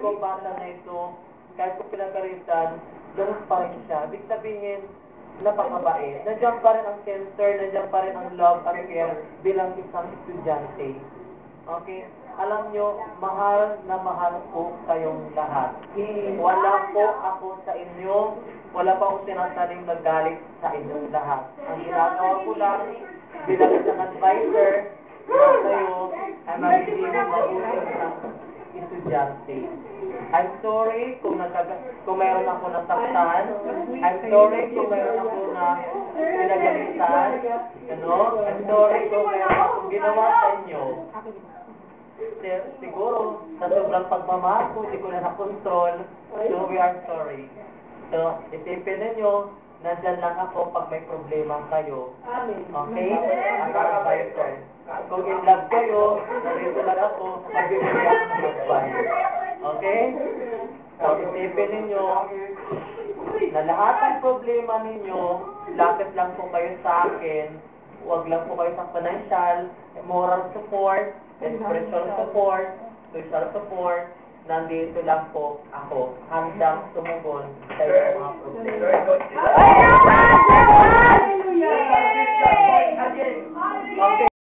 ko bata na ito, kahit ko pinagalitan, ganun pa rin siya. Ibig sabihin, napakabait. Nandiyan pa rin ang center, nandiyan pa rin ang love at care bilang isang estudyante. Okay? Alam nyo, mahal na mahal po kayong lahat. Wala po ako sa inyo, wala pa akong sinasabing nagalit sa inyong lahat. Ang ginagawa ko lang, bilang isang advisor, bilang kayo, ay magiging mabuti ng estudyante. I'm sorry kung mayroon ako nasaktan. I'm sorry kung mayroon ako na pinagalitan. I'm sorry kung mayroon akong ginawa sa inyo. Siguro, sa sobrang pagmamahal ko, hindi ko na na-control. So, we are sorry. So, isipin ninyo, nandyan lang ako pag may problema kayo. Okay? Ang advisor. Kung in love kayo, nandito lang ako, magbibigay ako ng advice. Okay? So, isipin ninyo, na lahat ng problema ninyo, lapit lang po kayo sa akin, huwag lang po kayo sa financial, moral support, spiritual support, social support, nandito lang po ako, handang tumugon sa inyo